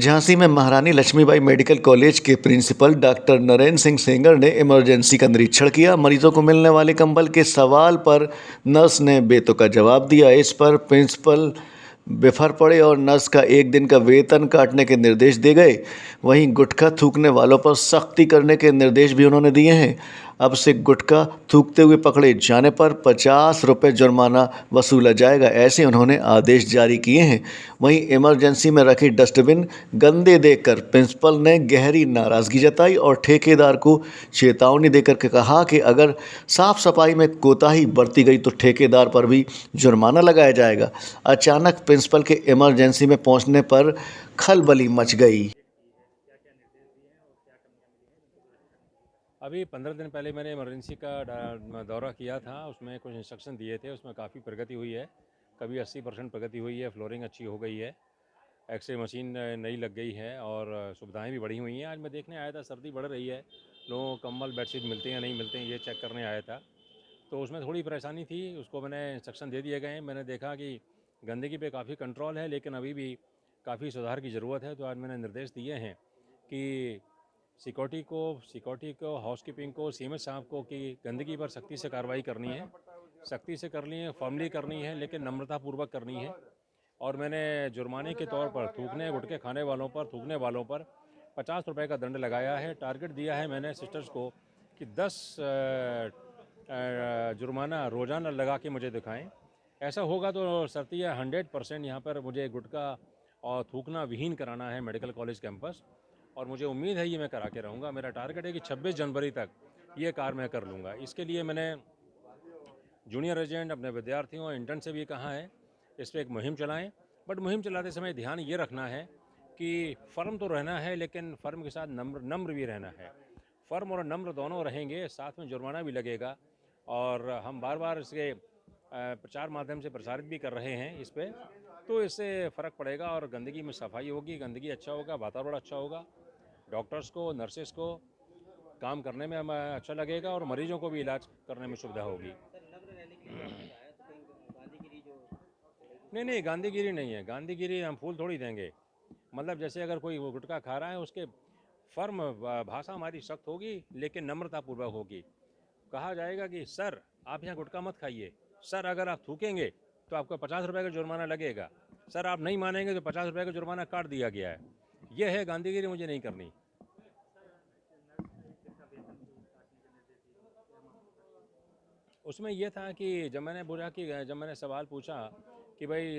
झांसी में महारानी Lakshmibai medical college के प्रिंसिपल डॉक्टर नरेंद्र सिंह सेंगर ने इमरजेंसी का निरीक्षण किया। मरीजों को मिलने वाले कंबल के सवाल पर नर्स ने बेतुका जवाब दिया। इस पर प्रिंसिपल बेफर पड़े और नर्स का एक दिन का वेतन काटने के निर्देश दिए गए। वहीं गुटखा थूकने वालों पर सख्ती करने के निर्देश भी उन्होंने दिए हैं। अब से गुटखा थूकते हुए पकड़े जाने पर 50 रुपये जुर्माना वसूला जाएगा, ऐसे उन्होंने आदेश जारी किए हैं। वहीं इमरजेंसी में रखे डस्टबिन गंदे देखकर प्रिंसिपल ने गहरी नाराज़गी जताई और ठेकेदार को चेतावनी देकर के कहा कि अगर साफ सफाई में कोताही बरती गई तो ठेकेदार पर भी जुर्माना लगाया जाएगा। अचानक प्रिंसिपल के इमरजेंसी में पहुंचने पर खलबली मच गई। अभी 15 दिन पहले मैंने इमरजेंसी का दौरा किया था। उसमें कुछ इंस्ट्रक्शन दिए थे, उसमें काफ़ी प्रगति हुई है। कभी 80% प्रगति हुई है, फ्लोरिंग अच्छी हो गई है, एक्सरे मशीन नई लग गई है और सुविधाएं भी बढ़ी हुई हैं। आज मैं देखने आया था, सर्दी बढ़ रही है, लोगों को कंबल बेडशीट मिलते हैं या नहीं मिलते हैं ये चेक करने आया था। तो उसमें थोड़ी परेशानी थी, उसको मैंने इंस्ट्रक्शन दे दिए गए हैं। मैंने देखा कि गंदगी पे काफ़ी कंट्रोल है, लेकिन अभी भी काफ़ी सुधार की ज़रूरत है। तो आज मैंने निर्देश दिए हैं कि सिक्योरिटी को हाउसकीपिंग को सीएमएस साहब को कि गंदगी पर सख्ती से कार्रवाई करनी है, सख्ती से करनी है, फॉर्मली करनी है, लेकिन नम्रतापूर्वक करनी है। और मैंने जुर्माने के तौर पर गुटखे खाने वालों पर, थूकने वालों पर 50 रुपये का दंड लगाया है। टारगेट दिया है मैंने सिस्टर्स को कि 10 जुर्माना रोज़ाना लगा के मुझे दिखाएं। ऐसा होगा तो सरतिया 100% यहाँ पर मुझे गुटखा और थूकना विहीन कराना है मेडिकल कॉलेज कैंपस, और मुझे उम्मीद है ये मैं करा के रहूँगा। मेरा टारगेट है कि 26 जनवरी तक ये कार्य मैं कर लूँगा। इसके लिए मैंने जूनियर रेजिडेंट अपने विद्यार्थियों और इंटर्न से भी कहा है इस पर एक मुहिम चलाएं। बट मुहिम चलाते समय ध्यान ये रखना है कि फर्म तो रहना है, लेकिन फर्म के साथ नम्र भी रहना है। फर्म और नम्र दोनों रहेंगे, साथ में जुर्माना भी लगेगा। और हम बार बार इसके प्रचार माध्यम से प्रसारित भी कर रहे हैं इस पर, तो इससे फ़र्क पड़ेगा और गंदगी में सफाई होगी, गंदगी अच्छा होगा, वातावरण अच्छा होगा, डॉक्टर्स को, नर्सेस को काम करने में अच्छा लगेगा और मरीजों को भी इलाज करने में सुविधा होगी। नहीं, गांधीगिरी नहीं है। गांधीगिरी हम फूल थोड़ी देंगे। मतलब जैसे अगर कोई वो गुटखा खा रहा है, उसके फर्म भाषा हमारी सख्त होगी, लेकिन नम्रतापूर्वक होगी। कहा जाएगा कि सर आप यहाँ गुटखा मत खाइए, सर अगर आप थूकेंगे तो आपको 50 रुपये का जुर्माना लगेगा, सर आप नहीं मानेंगे तो 50 रुपये का जुर्माना काट दिया गया है। यह है गांधीगिरी, मुझे नहीं करनी। उसमें यह था कि जब मैंने सवाल पूछा कि भाई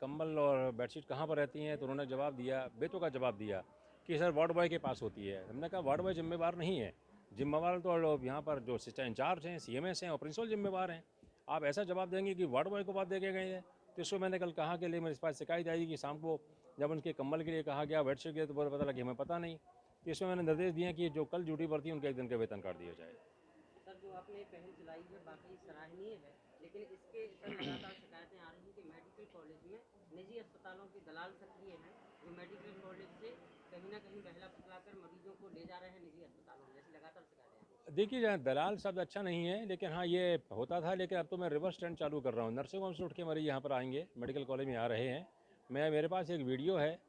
कंबल और बेडशीट कहाँ पर रहती हैं, तो उन्होंने जवाब दिया, बेतुका जवाब दिया कि सर वार्ड बॉय के पास होती है। हमने कहा वार्ड बॉय जिम्मेवार नहीं है, जिम्मेवार तो यहाँ पर जो सिस्टर इंचार्ज हैं, सीएमएस हैं और प्रिंसिपल जिम्मेवार हैं। आप ऐसा जवाब देंगे कि वार्ड बॉय को बात दे के गए हैं। तो इसको मैंने कल कहा कि लिए मेरे पास शिकायत आई कि शाम को जब उनके कंबल के लिए कहा गया, बेडशीट के लिए, तो पता लगा हमें पता नहीं। तो इसमें मैंने निर्देश दिए कि जो कल ड्यूटी पर थी उनके एक दिन का वेतन काट दिया जाए। सर, जो आपने पहल चलाई है बाकी सराहनीय है, लेकिन इसके सर लगातार शिकायतें आ रही हैं कि मेडिकल कॉलेज में निजी अस्पतालों के दलाल सक्रिय हैं, जो मेडिकल कॉलेज से कहीं ना कहीं बहला फुसलाकर मरीजों को ले जा रहे हैं निजी अस्पतालों में, ऐसी लगातार शिकायतें। देखिए, जहाँ दलाल शब्द अच्छा नहीं है, लेकिन हाँ ये होता था, लेकिन अब तो मैं रिवर्स ट्रेंड चालू कर रहा हूँ। नर्सिंग होम से उठ के मरीज यहाँ पर आएंगे, मेडिकल कॉलेज में आ रहे हैं। मेरे पास एक वीडियो है,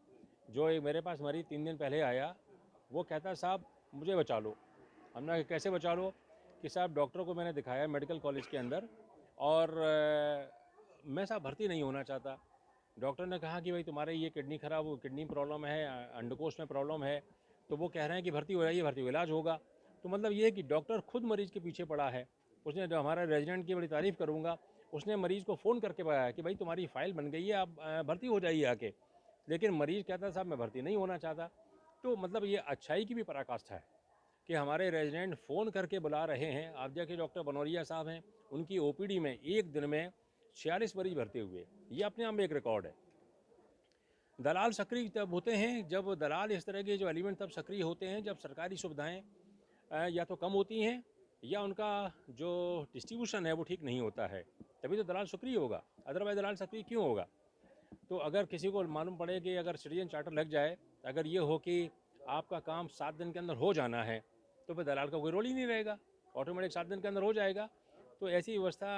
जो एक मेरे पास मरीज 3 दिन पहले आया, वो कहता साहब मुझे बचा लो। हमने कहा कैसे बचा लो? कि साहब डॉक्टर को मैंने दिखाया मेडिकल कॉलेज के अंदर, और मैं साहब भर्ती नहीं होना चाहता। डॉक्टर ने कहा कि भाई तुम्हारे ये किडनी प्रॉब्लम है, अंडकोश में प्रॉब्लम है, तो वो कह रहे हैं कि भर्ती हो जाइए, भर्ती हो, इलाज होगा। तो मतलब ये है कि डॉक्टर खुद मरीज़ के पीछे पड़ा है। उसने, जो हमारा रेजिडेंट की बड़ी तारीफ़ करूँगा, उसने मरीज़ को फ़ोन करके बताया कि भाई तुम्हारी फ़ाइल बन गई है, आप भर्ती हो जाइए आके। लेकिन मरीज़ कहता साहब मैं भर्ती नहीं होना चाहता। तो मतलब ये अच्छाई की भी पराकाष्ठा है कि हमारे रेजिडेंट फ़ोन करके बुला रहे हैं। आप देखिए डॉक्टर बनौरिया साहब हैं, उनकी ओपीडी में एक दिन में 46 मरीज भर्ती हुए। ये अपने आप में एक रिकॉर्ड है। दलाल सक्रिय तब होते हैं, जब दलाल इस तरह के जो एलिमेंट तब सक्रिय होते हैं जब सरकारी सुविधाएं या तो कम होती हैं या उनका जो डिस्ट्रीब्यूशन है वो ठीक नहीं होता है, तभी तो दलाल सक्रिय होगा। अदरवाइज दलाल सक्रिय क्यों होगा? तो अगर किसी को मालूम पड़े कि अगर सिटीजन चार्टर लग जाए, अगर ये हो कि आपका काम 7 दिन के अंदर हो जाना है, तो फिर दलाल का कोई रोल ही नहीं रहेगा, ऑटोमेटिक 7 दिन के अंदर हो जाएगा। तो ऐसी व्यवस्था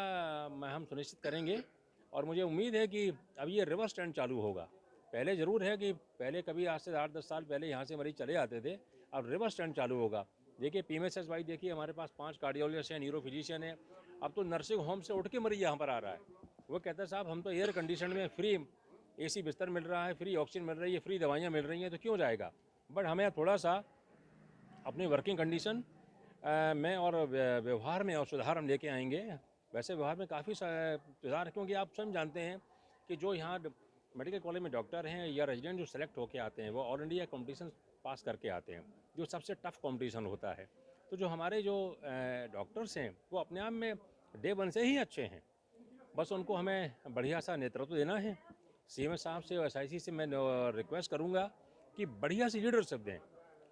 हम सुनिश्चित करेंगे और मुझे उम्मीद है कि अब ये रिवर्स ट्रेंड चालू होगा। पहले ज़रूर है कि पहले कभी आज से 8-10 साल पहले यहाँ से मरीज चले आते थे, अब रिवर्स ट्रेंड चालू होगा। देखिए PMSS वाइज देखिए हमारे पास 5 कार्डियोलॉजिस्ट हैं, न्यूरो फिजिशियन है। अब तो नर्सिंग होम से उठ के मरीज यहाँ पर आ रहा है। वो कहता है साहब हम तो एयर कंडीशन में फ्री AC बिस्तर मिल रहा है, फ्री ऑक्सीजन मिल रही है, फ्री दवाइयाँ मिल रही हैं, तो क्यों जाएगा। बट हमें थोड़ा सा अपनी वर्किंग कंडीशन में और व्यवहार में और सुधार हम लेके आएंगे। वैसे व्यवहार में काफ़ी सुधार है, क्योंकि आप स्वयं जानते हैं कि जो यहाँ मेडिकल कॉलेज में डॉक्टर हैं या रेजिडेंट जो सेलेक्ट होके आते हैं वो ऑल इंडिया कॉम्पिटिशन पास करके आते हैं, जो सबसे टफ कॉम्पिटिशन होता है। तो जो हमारे जो डॉक्टर्स हैं वो अपने आप में डे वन से ही अच्छे हैं, बस उनको हमें बढ़िया सा नेतृत्व देना है। CMS साहब से और SIC से मैं रिक्वेस्ट करूँगा कि बढ़िया सी लीडरशिप दें।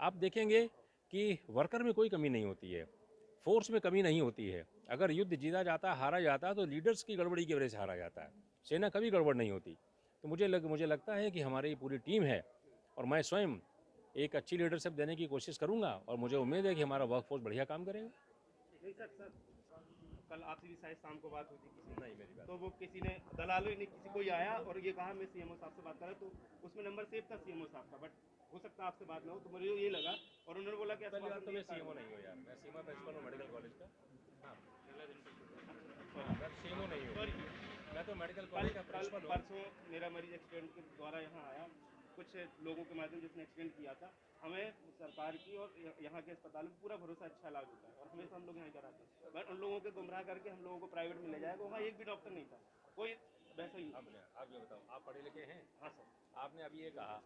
आप देखेंगे कि वर्कर में कोई कमी नहीं होती है, फोर्स में कमी नहीं होती है। अगर युद्ध जीता जाता हारा जाता तो लीडर्स की गड़बड़ी की वजह से हारा जाता है, सेना कभी गड़बड़ नहीं होती। तो मुझे लगता है कि हमारी पूरी टीम है और मैं स्वयं एक अच्छी लीडरशिप देने की कोशिश करूँगा और मुझे उम्मीद है कि हमारा वर्कफोर्स बढ़िया काम करेगा। नहीं सर कल आपसे भी शायद शाम को बात हुई थी किसी नहीं मेरी बात तो वो किसी ने दलालों ने किसी कोई आया और ये कहा मैं CMO साहब से बात कर रहा तो उसमें नंबर सेव था CMO साहब का, बट हो सकता है आपसे बात ना हो, तो मुझे ये लगा और उन्होंने बोला कि पहली बात तो मैं CMO नहीं हूँ यार, मैं सीमा प्रिंसिपल हूँ मेडिकल कॉलेज का। हाँ मैं CMO नहीं हूँ, मैं तो मेडिकल कॉलेज का प्रिंसिपल हूँ। परसों मेरा मरीज एक्सीडेंट के द्वारा यहाँ आया, कुछ लोगों के माध्यम जिसने एक्सीडेंट किया था। हमें सरकार की और यहाँ के अस्पताल में पूरा भरोसा अच्छा इलाज होता है और हमेशा हम लोग यहाँ कराते हैं, बट उन लोगों को गुमराह करके हम लोगों को प्राइवेट में ले जाएगा। वहाँ एक भी डॉक्टर नहीं था, कोई वैसा ही। आप ये बताओ, आप पढ़े लिखे हैं? हाँ सर। आपने अभी ये कहा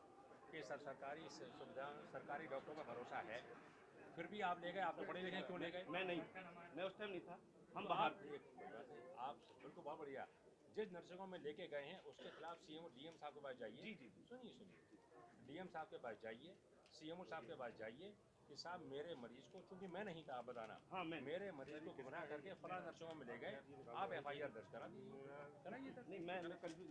कि सरकारी सुविधा सरकारी डॉक्टरों का भरोसा है, फिर भी आप ले गए। आप तो पढ़े लिखे क्यों ले गए? मैं नहीं, मैं उस टाइम नहीं था, हम तो बाहर आप बिल्कुल बहुत बढ़िया। जिस नर्सिंगों में लेके गए हैं उसके खिलाफ CMO DM साहब के पास जाइए। जी। सुनिए DM साहब के पास जाइए, CMO साहब के पास जाइए कि साहब मेरे मरीज को, चूंकि मैं नहीं था आप बताना, हाँ मेरे मरीज को गुमराह करके फला नर्सिंगों में ले गए, आप FIR दर्ज कराइए। नहीं, मैं कंफ्यूज